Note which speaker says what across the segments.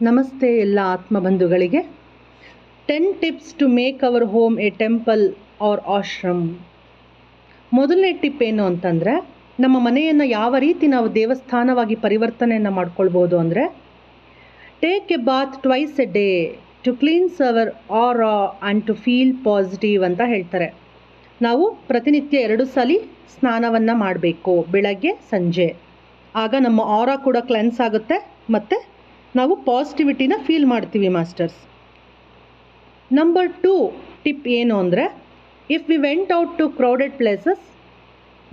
Speaker 1: ನಮಸ್ತೆ ಎಲ್ಲ ಆತ್ಮಬಂಧುಗಳಿಗೆ. 10 tips to make our home a temple or ashram. ಮೊದಲನೇ ಟಿಪ್ ಏನು ಅಂತಂದರೆ, ನಮ್ಮ ಮನೆಯನ್ನು ಯಾವ ರೀತಿ ನಾವು ದೇವಸ್ಥಾನವಾಗಿ ಪರಿವರ್ತನೆಯನ್ನು ಮಾಡ್ಕೊಳ್ಬೋದು ಅಂದರೆ, take a bath twice a day to cleanse our aura and to feel positive ಅಂತ ಹೇಳ್ತಾರೆ. ನಾವು ಪ್ರತಿನಿತ್ಯ 2 ಸಲ ಸ್ನಾನವನ್ನು ಮಾಡಬೇಕು, ಬೆಳಗ್ಗೆ ಸಂಜೆ. ಆಗ ನಮ್ಮ ಆರಾ ಕೂಡ ಕ್ಲೆನ್ಸ್ ಆಗುತ್ತೆ ಮತ್ತು ನಾವು ಪಾಸಿಟಿವಿಟಿನ ಫೀಲ್ ಮಾಡ್ತೀವಿ ಮಾಸ್ಟರ್ಸ್. ನಂಬರ್ 2 ಟಿಪ್ ಏನು ಅಂದರೆ, if we went out to crowded places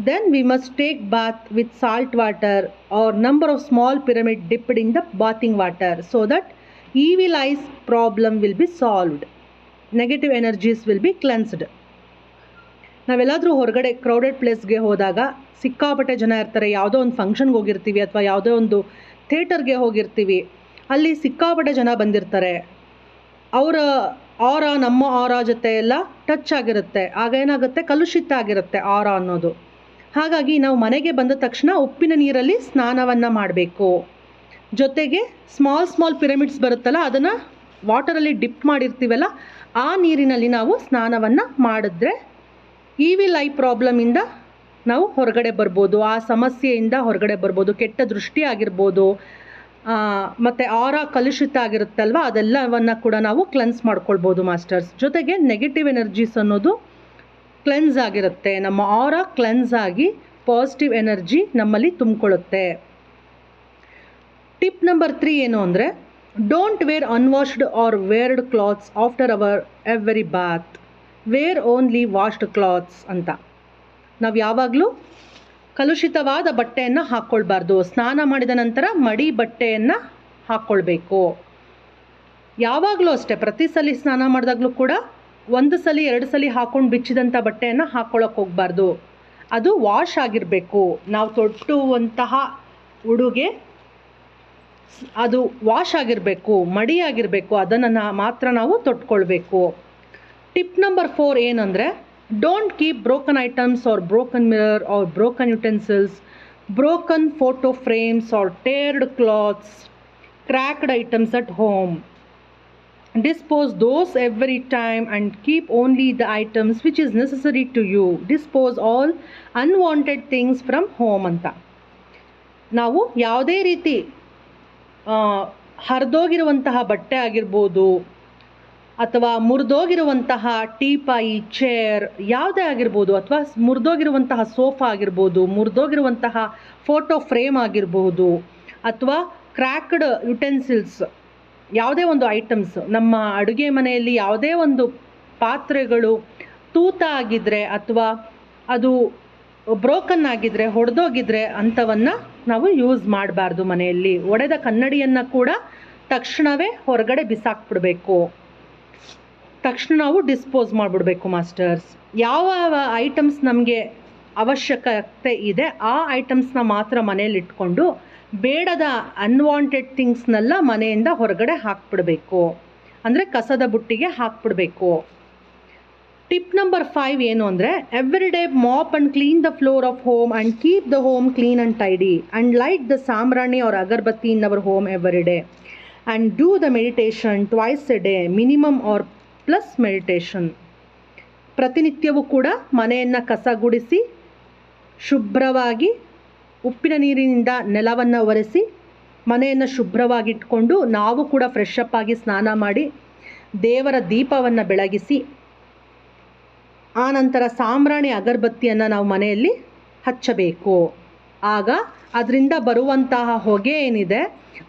Speaker 1: then we must take bath with salt water or number of small pyramid dipped in the bathing water so that evil eyes problem will be solved, negative energies will be cleansed. ನಾವೆಲ್ಲಾದರೂ ಹೊರಗಡೆ crowded ಪ್ಲೇಸ್ಗೆ ಹೋದಾಗ ಸಿಕ್ಕಾಪಟ್ಟೆ ಜನ ಇರ್ತಾರೆ. ಯಾವುದೋ ಒಂದು ಫಂಕ್ಷನ್ಗೆ ಹೋಗಿರ್ತೀವಿ ಅಥವಾ ಯಾವುದೋ ಒಂದು ಥಿಯೇಟರ್ಗೆ ಹೋಗಿರ್ತೀವಿ, ಅಲ್ಲಿ ಸಿಕ್ಕಾಪಟ್ಟೆ ಜನ ಬಂದಿರ್ತಾರೆ. ಅವರ ಆರಾ ನಮ್ಮ ಆರಾ ಜೊತೆ ಎಲ್ಲ ಟಚ್ ಆಗಿರುತ್ತೆ. ಆಗ ಏನಾಗುತ್ತೆ, ಕಲುಷಿತ ಆಗಿರುತ್ತೆ ಆರಾ ಅನ್ನೋದು. ಹಾಗಾಗಿ ನಾವು ಮನೆಗೆ ಬಂದ ತಕ್ಷಣ ಉಪ್ಪಿನ ನೀರಲ್ಲಿ ಸ್ನಾನವನ್ನು ಮಾಡಬೇಕು. ಜೊತೆಗೆ ಸ್ಮಾಲ್ ಪಿರಮಿಡ್ಸ್ ಬರುತ್ತಲ್ಲ, ಅದನ್ನು ವಾಟರಲ್ಲಿ ಡಿಪ್ ಮಾಡಿರ್ತೀವಲ್ಲ, ಆ ನೀರಿನಲ್ಲಿ ನಾವು ಸ್ನಾನವನ್ನು ಮಾಡಿದ್ರೆ ಈವಿಲ್ ಐ ಪ್ರಾಬ್ಲಮಿಂದ ನಾವು ಹೊರಗಡೆ ಬರ್ಬೋದು, ಆ ಸಮಸ್ಯೆಯಿಂದ ಹೊರಗಡೆ ಬರ್ಬೋದು. ಕೆಟ್ಟ ದೃಷ್ಟಿ ಆಗಿರ್ಬೋದು, ಮತ್ತು ಆರಾ ಕಲುಷಿತ ಆಗಿರುತ್ತಲ್ವ, ಅದೆಲ್ಲವನ್ನು ಕೂಡ ನಾವು ಕ್ಲೆನ್ಸ್ ಮಾಡ್ಕೊಳ್ಬೋದು ಮಾಸ್ಟರ್ಸ್. ಜೊತೆಗೆ ನೆಗೆಟಿವ್ ಎನರ್ಜೀಸ್ ಅನ್ನೋದು ಕ್ಲೆನ್ಸ್ ಆಗಿರುತ್ತೆ. ನಮ್ಮ ಆರಾ ಕ್ಲೆನ್ಸ್ ಆಗಿ ಪಾಸಿಟಿವ್ ಎನರ್ಜಿ ನಮ್ಮಲ್ಲಿ ತುಂಬಿಕೊಳ್ಳುತ್ತೆ. ಟಿಪ್ ನಂಬರ್ 3 ಏನು ಅಂದರೆ, don't wear unwashed or weared clothes after our every bath, wear only washed clothes ಅಂತ. ನಾವು ಯಾವಾಗಲೂ ಕಲುಷಿತವಾದ ಬಟ್ಟೆಯನ್ನು ಹಾಕ್ಕೊಳ್ಬಾರ್ದು. ಸ್ನಾನ ಮಾಡಿದ ನಂತರ ಮಡಿ ಬಟ್ಟೆಯನ್ನು ಹಾಕ್ಕೊಳ್ಬೇಕು. ಯಾವಾಗಲೂ ಅಷ್ಟೇ, ಪ್ರತಿ ಸಲ ಸ್ನಾನ ಮಾಡಿದಾಗಲೂ ಕೂಡ 1 ಸಲ 2 ಸಲ ಹಾಕ್ಕೊಂಡು ಬಿಚ್ಚಿದಂಥ ಬಟ್ಟೆಯನ್ನು ಹಾಕ್ಕೊಳ್ಳೋಕೆ ಹೋಗಬಾರ್ದು. ಅದು ವಾಶ್ ಆಗಿರಬೇಕು. ನಾವು ತೊಟ್ಟುವಂತಹ ಉಡುಗೆ ಅದು ವಾಶ್ ಆಗಿರಬೇಕು, ಮಡಿಯಾಗಿರಬೇಕು. ಅದನ್ನು ಮಾತ್ರ ನಾವು ತೊಟ್ಕೊಳ್ಬೇಕು. ಟಿಪ್ ನಂಬರ್ 4 ಏನಂದರೆ, don't keep broken items or broken mirror or broken utensils, broken photo frames or teared clothes, cracked items at home. Dispose those every time and keep only the items which is necessary to you. Dispose all unwanted things from home ಅಂತ. ನಾವು ಯಾವುದೇ ರೀತಿ ಹರಿದೋಗಿರುವಂತಹ ಬಟ್ಟೆ ಆಗಿರ್ಬೋದು, ಅಥವಾ ಮುರಿದೋಗಿರುವಂತಹ teapoy, chair ಯಾವುದೇ ಆಗಿರ್ಬೋದು, ಅಥವಾ ಮುರಿದೋಗಿರುವಂತಹ ಸೋಫಾ ಆಗಿರ್ಬೋದು, ಮುರಿದೋಗಿರುವಂತಹ ಫೋಟೋ ಫ್ರೇಮ್ ಆಗಿರ್ಬೋದು, ಅಥವಾ ಕ್ರ್ಯಾಕ್ಡ್ ಯುಟೆನ್ಸಿಲ್ಸ್, ಯಾವುದೇ ಒಂದು ಐಟಮ್ಸ್, ನಮ್ಮ ಅಡುಗೆ ಮನೆಯಲ್ಲಿ ಯಾವುದೇ ಒಂದು ಪಾತ್ರೆಗಳು ತೂತ ಆಗಿದ್ದರೆ ಅಥವಾ ಅದು ಬ್ರೋಕನ್ ಆಗಿದ್ದರೆ, ಹೊಡೆದೋಗಿದ್ರೆ ಅಂಥವನ್ನು ನಾವು ಯೂಸ್ ಮಾಡಬಾರ್ದು ಮನೆಯಲ್ಲಿ. ಒಡೆದ ಕನ್ನಡಿಯನ್ನು ಕೂಡ ತಕ್ಷಣವೇ ಹೊರಗಡೆ ಬಿಸಾಕ್ಬಿಡ್ಬೇಕು. ತಕ್ಷಣ ನಾವು ಡಿಸ್ಪೋಸ್ ಮಾಡಿಬಿಡ್ಬೇಕು ಮಾಸ್ಟರ್ಸ್. ಯಾವ ಐಟಮ್ಸ್ ನಮಗೆ ಅವಶ್ಯಕತೆ ಇದೆ ಆ ಐಟಮ್ಸ್ನ ಮಾತ್ರ ಮನೇಲಿ ಇಟ್ಕೊಂಡು ಬೇಡದ ಅನ್ವಾಂಟೆಡ್ ಥಿಂಗ್ಸ್ನೆಲ್ಲ ಮನೆಯಿಂದ ಹೊರಗಡೆ ಹಾಕ್ಬಿಡ್ಬೇಕು, ಅಂದರೆ ಕಸದ ಬುಟ್ಟಿಗೆ ಹಾಕ್ಬಿಡ್ಬೇಕು. ಟಿಪ್ ನಂಬರ್ 5 ಏನು ಅಂದರೆ, every day mop and clean the floor of home and keep the home clean and tidy and light the sambrani or agarbatti in our home every day and do the meditation twice a day minimum or plus meditation. ಪ್ರತಿನಿತ್ಯವೂ ಕೂಡ ಮನೆಯನ್ನು ಕಸಗುಡಿಸಿ ಶುಭ್ರವಾಗಿ ಉಪ್ಪಿನ ನೀರಿನಿಂದ ನೆಲವನ್ನು ಒರೆಸಿ ಮನೆಯನ್ನು ಶುಭ್ರವಾಗಿಟ್ಕೊಂಡು ನಾವು ಕೂಡ ಫ್ರೆಶ್ ಅಪ್ ಆಗಿ ಸ್ನಾನ ಮಾಡಿ ದೇವರ ದೀಪವನ್ನು ಬೆಳಗಿಸಿ ಆನಂತರ ಸಾಂಬ್ರಾಣಿ ಅಗರಬತ್ತಿಯನ್ನು ನಾವು ಮನೆಯಲ್ಲಿ ಹಚ್ಚಬೇಕು. ಆಗ ಅದರಿಂದ ಬರುವಂತಹ ಹೊಗೆ ಏನಿದೆ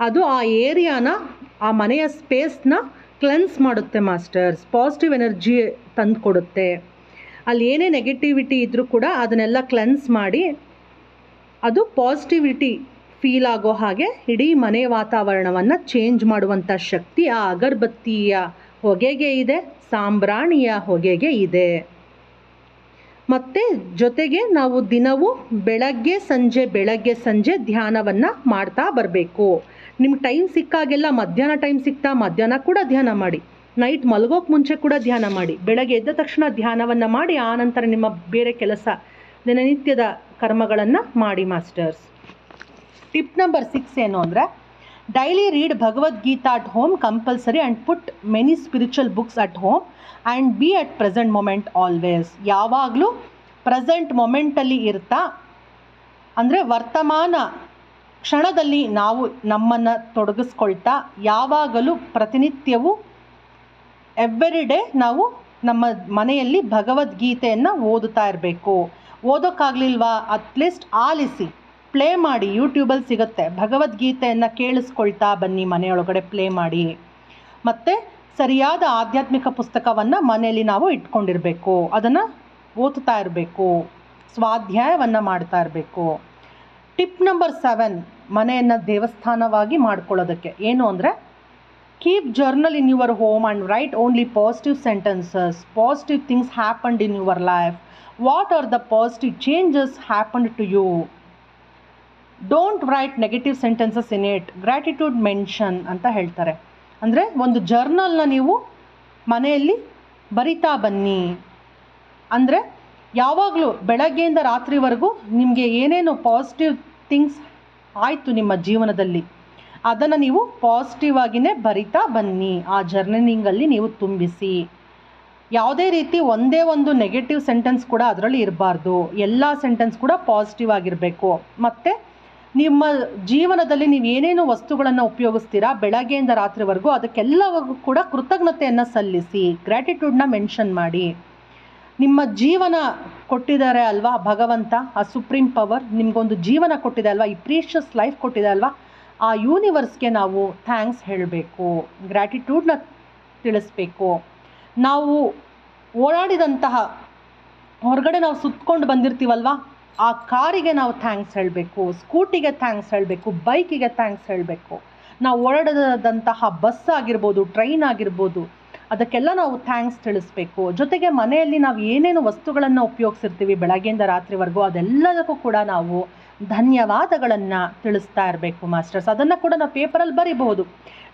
Speaker 1: ಅದು ಆ ಏರಿಯಾನ, ಆ ಮನೆಯ ಸ್ಪೇಸ್ನ ಕ್ಲೆನ್ಸ್ ಮಾಡುತ್ತೆ ಮಾಸ್ಟರ್ಸ್. ಪಾಸಿಟಿವ್ ಎನರ್ಜಿ ತಂದು ಕೊಡುತ್ತೆ. ಅಲ್ಲಿ ಏನೇ ನೆಗೆಟಿವಿಟಿ ಇದ್ದರೂ ಕೂಡ ಅದನ್ನೆಲ್ಲ ಕ್ಲೆನ್ಸ್ ಮಾಡಿ ಅದು ಪಾಸಿಟಿವಿಟಿ ಫೀಲ್ ಆಗೋ ಹಾಗೆ ಇಡೀ ಮನೆ ವಾತಾವರಣವನ್ನು ಚೇಂಜ್ ಮಾಡುವಂಥ ಶಕ್ತಿ ಆ ಅಗರಬತ್ತಿಯ ಹೊಗೆಗೆ ಇದೆ, ಸಾಂಬ್ರಾಣಿಯ ಹೊಗೆಗೆ ಇದೆ. ಮತ್ತು ಜೊತೆಗೆ ನಾವು ದಿನವೂ ಬೆಳಗ್ಗೆ ಸಂಜೆ ಧ್ಯಾನವನ್ನು ಮಾಡ್ತಾ ಬರಬೇಕು. ನಿಮ್ಗೆ ಟೈಮ್ ಸಿಕ್ಕಾಗೆಲ್ಲ ಮಧ್ಯಾಹ್ನ ಕೂಡ ಧ್ಯಾನ ಮಾಡಿ, ನೈಟ್ ಮಲಗೋಕ್ಕೆ ಮುಂಚೆ ಕೂಡ ಧ್ಯಾನ ಮಾಡಿ, ಬೆಳಗ್ಗೆ ಎದ್ದ ತಕ್ಷಣ ಧ್ಯಾನವನ್ನು ಮಾಡಿ ಆನಂತರ ನಿಮ್ಮ ಬೇರೆ ಕೆಲಸ ದಿನನಿತ್ಯದ ಕರ್ಮಗಳನ್ನು ಮಾಡಿ ಮಾಸ್ಟರ್ಸ್. ಟಿಪ್ ನಂಬರ್ 6 ಏನು ಅಂದರೆ, daily read Bhagavad Gita at home compulsory and put many spiritual books at home and be at present moment always. ಯಾವಾಗಲೂ ಪ್ರೆಸೆಂಟ್ ಮೊಮೆಂಟಲ್ಲಿ ಇರ್ತಾ, ಅಂದರೆ ವರ್ತಮಾನ ಕ್ಷಣದಲ್ಲಿ ನಾವು ನಮ್ಮನ್ನು ತೊಡಗಿಸ್ಕೊಳ್ತಾ ಯಾವಾಗಲೂ ಪ್ರತಿನಿತ್ಯವೂ ಎವ್ರಿ ಡೇ ನಾವು ನಮ್ಮ ಮನೆಯಲ್ಲಿ ಭಗವದ್ಗೀತೆಯನ್ನು ಓದುತ್ತಾ ಇರಬೇಕು. ಓದೋಕ್ಕಾಗಲಿಲ್ವಾ ಅಟ್ಲೀಸ್ಟ್ ಆಲಿಸಿ, ಪ್ಲೇ ಮಾಡಿ, ಯೂಟ್ಯೂಬಲ್ಲಿ ಸಿಗುತ್ತೆ. ಭಗವದ್ಗೀತೆಯನ್ನು ಕೇಳಿಸ್ಕೊಳ್ತಾ ಬನ್ನಿ, ಮನೆಯೊಳಗಡೆ ಪ್ಲೇ ಮಾಡಿ. ಮತ್ತು ಸರಿಯಾದ ಆಧ್ಯಾತ್ಮಿಕ ಪುಸ್ತಕವನ್ನು ಮನೆಯಲ್ಲಿ ನಾವು ಇಟ್ಕೊಂಡಿರಬೇಕು, ಅದನ್ನು ಓದ್ತಾ ಇರಬೇಕು, ಸ್ವಾಧ್ಯಾಯವನ್ನು ಮಾಡ್ತಾ ಇರಬೇಕು. ಟಿಪ್ ನಂಬರ್ 7, ಮನೆಯನ್ನು ದೇವಸ್ಥಾನವಾಗಿ ಮಾಡ್ಕೊಳ್ಳೋದಕ್ಕೆ ಏನು ಅಂದರೆ, keep journal in your home and write only positive sentences. Positive things happened in your life. What are the positive changes happened to you? Don't write negative sentences in it. Gratitude mention ಅಂತ ಹೇಳ್ತಾರೆ. ಅಂದರೆ ಒಂದು ಜರ್ನಲ್ನ ನೀವು ಮನೆಯಲ್ಲಿ ಬರಿತಾ ಬನ್ನಿ. ಅಂದರೆ ಯಾವಾಗಲೂ ಬೆಳಗ್ಗೆಯಿಂದ ರಾತ್ರಿವರೆಗೂ ನಿಮಗೆ ಏನೇನು ಪಾಸಿಟಿವ್ ಥಿಂಗ್ಸ್ ಆಯಿತು ನಿಮ್ಮ ಜೀವನದಲ್ಲಿ, ಅದನ್ನು ನೀವು ಪಾಸಿಟಿವ್ ಆಗಿಯೇ ಬರಿತಾ ಬನ್ನಿ. ಆ ಜರ್ನಲಿಂಗಲ್ಲಿ ನೀವು ತುಂಬಿಸಿ. ಯಾವುದೇ ರೀತಿ ಒಂದೇ ಒಂದು ನೆಗೆಟಿವ್ ಸೆಂಟೆನ್ಸ್ ಕೂಡ ಅದರಲ್ಲಿ ಇರಬಾರ್ದು. ಎಲ್ಲ ಸೆಂಟೆನ್ಸ್ ಕೂಡ ಪಾಸಿಟಿವ್ ಆಗಿರಬೇಕು. ಮತ್ತು ನಿಮ್ಮ ಜೀವನದಲ್ಲಿ ನೀವು ಏನೇನು ವಸ್ತುಗಳನ್ನು ಉಪಯೋಗಿಸ್ತೀರಾ ಬೆಳಗ್ಗೆಯಿಂದ ರಾತ್ರಿವರೆಗೂ, ಅದಕ್ಕೆಲ್ಲವೂ ಕೂಡ ಕೃತಜ್ಞತೆಯನ್ನು ಸಲ್ಲಿಸಿ, ಗ್ರ್ಯಾಟಿಟ್ಯೂಡ್ನ ಮೆನ್ಷನ್ ಮಾಡಿ. ನಿಮ್ಮ ಜೀವನ ಕೊಟ್ಟಿದ್ದಾರೆ ಅಲ್ವಾ ಭಗವಂತ, ಆ ಸುಪ್ರೀಂ ಪವರ್ ನಿಮಗೊಂದು ಜೀವನ ಕೊಟ್ಟಿದೆ ಅಲ್ವಾ, ಈ ಪ್ರೀಷಿಯಸ್ ಲೈಫ್ ಕೊಟ್ಟಿದೆ ಅಲ್ವಾ, ಆ ಯೂನಿವರ್ಸ್ಗೆ ನಾವು ಥ್ಯಾಂಕ್ಸ್ ಹೇಳಬೇಕು, ಗ್ರ್ಯಾಟಿಟ್ಯೂಡ್ನ ತಿಳಿಸ್ಬೇಕು. ನಾವು ಓಡಾಡಿದಂತಹ ಹೊರಗಡೆ ನಾವು ಸುತ್ಕೊಂಡು ಬಂದಿರ್ತೀವಲ್ವ, ಆ ಕಾರಿಗೆ ನಾವು ಥ್ಯಾಂಕ್ಸ್ ಹೇಳಬೇಕು, ಸ್ಕೂಟಿಗೆ ಥ್ಯಾಂಕ್ಸ್ ಹೇಳಬೇಕು, ಬೈಕಿಗೆ ಥ್ಯಾಂಕ್ಸ್ ಹೇಳಬೇಕು. ನಾವು ಓಡಾಡದಂತಹ ಬಸ್ ಆಗಿರ್ಬೋದು, ಟ್ರೈನ್ ಆಗಿರ್ಬೋದು, ಅದಕ್ಕೆಲ್ಲ ನಾವು ಥ್ಯಾಂಕ್ಸ್ ತಿಳಿಸ್ಬೇಕು. ಜೊತೆಗೆ ಮನೆಯಲ್ಲಿ ನಾವು ಏನೇನು ವಸ್ತುಗಳನ್ನು ಉಪಯೋಗಿಸಿರ್ತೀವಿ ಬೆಳಗ್ಗೆಯಿಂದ ರಾತ್ರಿವರೆಗೂ, ಅದೆಲ್ಲದಕ್ಕೂ ಕೂಡ ನಾವು ಧನ್ಯವಾದಗಳನ್ನು ತಿಳಿಸ್ತಾ ಇರಬೇಕು ಮಾಸ್ಟರ್ಸ್. ಅದನ್ನು ಕೂಡ ನಾವು ಪೇಪರಲ್ಲಿ ಬರಿಬಹುದು.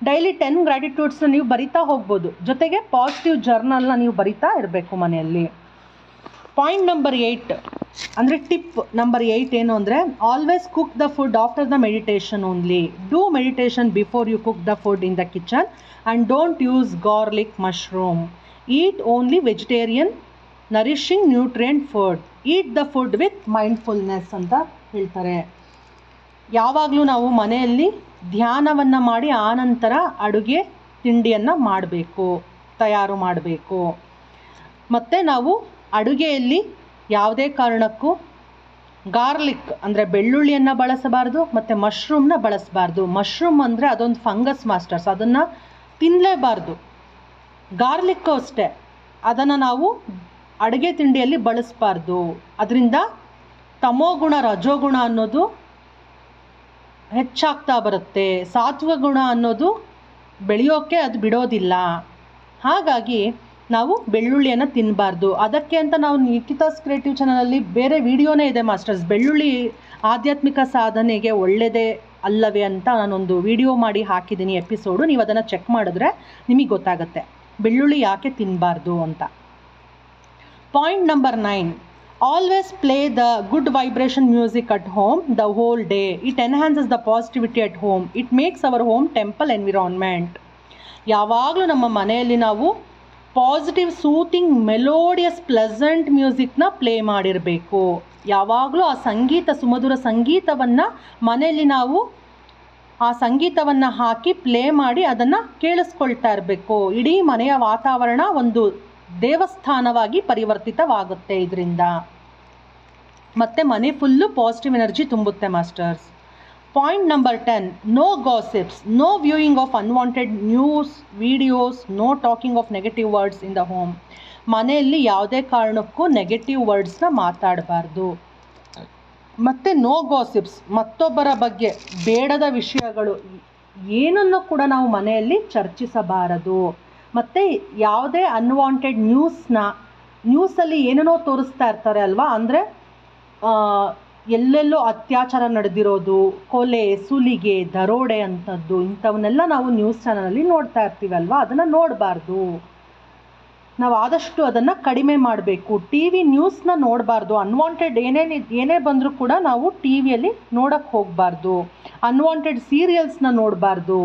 Speaker 1: ಡೈಲಿ 10 ಗ್ರ್ಯಾಟಿಟ್ಯೂಡ್ಸ್ನ ನೀವು ಬರಿತಾ ಹೋಗ್ಬೋದು. ಜೊತೆಗೆ ಪಾಸಿಟಿವ್ ಜರ್ನಲ್ನ ನೀವು ಬರಿತಾ ಇರಬೇಕು ಮನೆಯಲ್ಲಿ. ಪಾಯಿಂಟ್ ನಂಬರ್ 8 ಅಂದರೆ ಟಿಪ್ ನಂಬರ್ 8 ಏನು ಅಂದರೆ, always cook the food after the meditation only. Do meditation before you cook the food in the kitchen and don't use garlic, mushroom. Eat only vegetarian nourishing nutrient food. Eat the food with mindfulness ಅಂತ ಹೇಳ್ತಾರೆ. ಯಾವಾಗಲೂ ನಾವು ಮನೆಯಲ್ಲಿ ಧ್ಯಾನವನ್ನು ಮಾಡಿ ಆನಂತರ ಅಡುಗೆ ತಿಂಡಿಯನ್ನು ಮಾಡಬೇಕು, ತಯಾರು ಮಾಡಬೇಕು. ಮತ್ತು ನಾವು ಅಡುಗೆಯಲ್ಲಿ ಯಾವುದೇ ಕಾರಣಕ್ಕೂ ಗಾರ್ಲಿಕ್ ಅಂದರೆ ಬೆಳ್ಳುಳ್ಳಿಯನ್ನು ಬಳಸಬಾರ್ದು, ಮತ್ತು ಮಶ್ರೂಮ್ನ ಬಳಸಬಾರ್ದು. ಮಶ್ರೂಮ್ ಅಂದರೆ ಅದೊಂದು ಫಂಗಸ್ ಮಾಸ್ಟರ್ಸ್, ಅದನ್ನು ತಿನ್ನಲೇಬಾರ್ದು. ಗಾರ್ಲಿಕ್ಕು ಅಷ್ಟೇ, ಅದನ್ನು ನಾವು ಅಡುಗೆ ತಿಂಡಿಯಲ್ಲಿ ಬಳಸಬಾರ್ದು. ಅದರಿಂದ ತಮೋಗುಣ ರಜೋಗುಣ ಅನ್ನೋದು ಹೆಚ್ಚಾಗ್ತಾ ಬರುತ್ತೆ, ಸಾತ್ವಿಕ ಗುಣ ಅನ್ನೋದು ಬೆಳೆಯೋಕ್ಕೆ ಅದು ಬಿಡೋದಿಲ್ಲ. ಹಾಗಾಗಿ ನಾವು ಬೆಳ್ಳುಳ್ಳಿಯನ್ನು ತಿನ್ನಬಾರ್ದು. ಅದಕ್ಕೆ ಅಂತ ನಾವು ನಿಖಿತಾಸ್ ಕ್ರಿಯೇಟಿವ್ ಚಾನಲಲ್ಲಿ ಬೇರೆ ವಿಡಿಯೋನೇ ಇದೆ ಮಾಸ್ಟರ್ಸ್. ಬೆಳ್ಳುಳ್ಳಿ ಆಧ್ಯಾತ್ಮಿಕ ಸಾಧನೆಗೆ ಒಳ್ಳೆಯದೇ ಅಲ್ಲವೇ ಅಂತ ನಾನೊಂದು ವಿಡಿಯೋ ಮಾಡಿ ಹಾಕಿದ್ದೀನಿ ಎಪಿಸೋಡು. ನೀವು ಅದನ್ನು ಚೆಕ್ ಮಾಡಿದ್ರೆ ನಿಮಗೆ ಗೊತ್ತಾಗುತ್ತೆ ಬೆಳ್ಳುಳ್ಳಿ ಯಾಕೆ ತಿನ್ನಬಾರ್ದು ಅಂತ. Point number 9, always play the good vibration music at home the whole day. It enhances the positivity at home. It makes our home temple environment. ಯಾವಾಗಲೂ ನಮ್ಮ ಮನೆಯಲ್ಲಿ ನಾವು ಪಾಸಿಟಿವ್, ಸೂತಿಂಗ್, ಮೆಲೋಡಿಯಸ್, ಪ್ಲೆಸೆಂಟ್ ಮ್ಯೂಸಿಕ್ನ ಪ್ಲೇ ಮಾಡಿರಬೇಕು. ಯಾವಾಗಲೂ ಆ ಸಂಗೀತ, ಸುಮಧುರ ಸಂಗೀತವನ್ನು ಮನೆಯಲ್ಲಿ ನಾವು ಆ ಸಂಗೀತವನ್ನು ಹಾಕಿ ಪ್ಲೇ ಮಾಡಿ ಅದನ್ನು ಕೇಳಿಸ್ಕೊಳ್ತಾ ಇರಬೇಕು. ಇಡೀ ಮನೆಯ ವಾತಾವರಣ ಒಂದು ದೇವಸ್ಥಾನವಾಗಿ ಪರಿವರ್ತಿತವಾಗುತ್ತೆ ಇದರಿಂದ. ಮತ್ತು ಮನೆ ಫುಲ್ಲು ಪಾಸಿಟಿವ್ ಎನರ್ಜಿ ತುಂಬುತ್ತೆ masters. Point number 10, no gossips, no viewing of unwanted news, videos, no talking of negative words in the home. ಮನೆಯಲ್ಲಿ ಯಾವುದೇ ಕಾರಣಕ್ಕೂ ನೆಗೆಟಿವ್ ವರ್ಡ್ಸ್ನ ಮಾತಾಡಬಾರ್ದು. ಮತ್ತು ನೋ ಗಾಸಿಪ್ಸ್, ಮತ್ತೊಬ್ಬರ ಬಗ್ಗೆ ಬೇಡದ ವಿಷಯಗಳು ಏನನ್ನು ಕೂಡ ನಾವು ಮನೆಯಲ್ಲಿ ಚರ್ಚಿಸಬಾರದು. ಮತ್ತು ಯಾವುದೇ ಅನ್ವಾಂಟೆಡ್ ನ್ಯೂಸಲ್ಲಿ ಏನೇನೋ ತೋರಿಸ್ತಾ ಇರ್ತಾರೆ ಅಲ್ವಾ, ಅಂದರೆ ಎಲ್ಲೆಲ್ಲೋ ಅತ್ಯಾಚಾರ ನಡೆದಿರೋದು, ಕೊಲೆ, ಸುಲಿಗೆ, ದರೋಡೆ ಅಂಥದ್ದು, ಇಂಥವನ್ನೆಲ್ಲ ನಾವು ನ್ಯೂಸ್ ಚಾನಲಲ್ಲಿ ನೋಡ್ತಾ ಇರ್ತೀವಲ್ವ, ಅದನ್ನು ನೋಡಬಾರ್ದು. ನಾವು ಆದಷ್ಟು ಅದನ್ನು ಕಡಿಮೆ ಮಾಡಬೇಕು. ಟಿ ವಿ ನ್ಯೂಸ್ನ ನೋಡಬಾರ್ದು. ಅನ್ವಾಂಟೆಡ್ ಏನೇ ಬಂದರೂ ಕೂಡ ನಾವು ಟಿ ವಿಯಲ್ಲಿ ನೋಡೋಕ್ಕೆ ಹೋಗಬಾರ್ದು. ಅನ್ವಾಂಟೆಡ್ ಸೀರಿಯಲ್ಸ್ನ ನೋಡಬಾರ್ದು.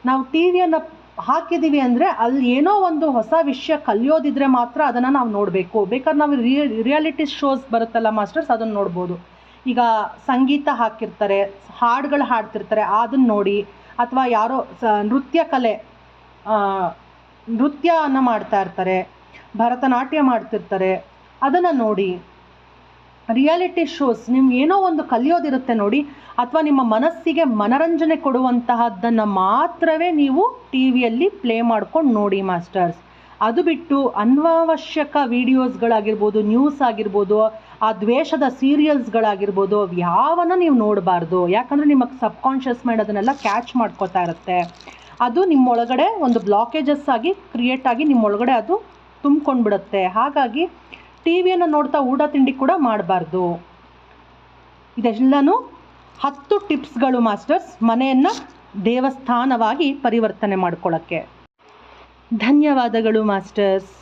Speaker 1: ನಾವು ಟಿ ವಿಯನ್ನು ಹಾಕಿದ್ದೀವಿ ಅಂದರೆ ಅಲ್ಲಿ ಏನೋ ಒಂದು ಹೊಸ ವಿಷಯ ಕಲಿಯೋದಿದ್ರೆ ಮಾತ್ರ ಅದನ್ನು ನಾವು ನೋಡಬೇಕು. ಬೇಕಾದ್ರೆ ನಾವು ರಿಯಾಲಿಟಿ ಶೋಸ್ ಬರುತ್ತಲ್ಲ ಮಾಸ್ಟರ್ಸ್, ಅದನ್ನು ನೋಡ್ಬೋದು. ಈಗ ಸಂಗೀತ ಹಾಕಿರ್ತಾರೆ, ಹಾಡುಗಳು ಹಾಡ್ತಿರ್ತಾರೆ, ಅದನ್ನು ನೋಡಿ. ಅಥವಾ ಯಾರೋ ನೃತ್ಯ ಕಲೆ, ನೃತ್ಯನ ಮಾಡ್ತಾ ಇರ್ತಾರೆ, ಭರತನಾಟ್ಯ ಮಾಡ್ತಿರ್ತಾರೆ, ಅದನ್ನು ನೋಡಿ. ರಿಯಾಲಿಟಿ ಶೋಸ್ ನಿಮ್ಗೆ ಏನೋ ಒಂದು ಕಲಿಯೋದಿರುತ್ತೆ ನೋಡಿ, ಅಥವಾ ನಿಮ್ಮ ಮನಸ್ಸಿಗೆ ಮನರಂಜನೆ ಕೊಡುವಂತಹದ್ದನ್ನು ಮಾತ್ರವೇ ನೀವು ಟಿ ವಿಯಲ್ಲಿ ಪ್ಲೇ ಮಾಡ್ಕೊಂಡು ನೋಡಿ ಮಾಸ್ಟರ್ಸ್. ಅದು ಬಿಟ್ಟು ಅನವಶ್ಯಕ ವೀಡಿಯೋಸ್ಗಳಾಗಿರ್ಬೋದು, ನ್ಯೂಸ್ ಆಗಿರ್ಬೋದು, ಆ ದ್ವೇಷದ ಸೀರಿಯಲ್ಸ್ಗಳಾಗಿರ್ಬೋದು, ಯಾವನ್ನ ನೀವು ನೋಡಬಾರ್ದು. ಯಾಕಂದರೆ ನಿಮಗೆ ಸಬ್ಕಾನ್ಷಿಯಸ್ ಮೈಂಡ್ ಅದನ್ನೆಲ್ಲ ಕ್ಯಾಚ್ ಮಾಡ್ಕೋತಾ ಇರುತ್ತೆ. ಅದು ನಿಮ್ಮೊಳಗಡೆ ಒಂದು ಬ್ಲಾಕೇಜಸ್ ಆಗಿ ಕ್ರಿಯೇಟ್ ಆಗಿ ನಿಮ್ಮೊಳಗಡೆ ಅದು ತುಂಬ್ಕೊಂಡ್ಬಿಡುತ್ತೆ. ಹಾಗಾಗಿ ಟಿ ವಿಯನ್ನು ನೋಡ್ತಾ ಊಟ ತಿಂಡಿ ಕೂಡ ಮಾಡಬಾರ್ದು. ಇದೆಲ್ಲನೂ 10 ಟಿಪ್ಸ್ಗಳು ಮಾಸ್ಟರ್ಸ್, ಮನೆಯನ್ನು ದೇವಸ್ಥಾನವಾಗಿ ಪರಿವರ್ತನೆ ಮಾಡ್ಕೊಳ್ಳೋಕ್ಕೆ. ಧನ್ಯವಾದಗಳು ಮಾಸ್ಟರ್ಸ್.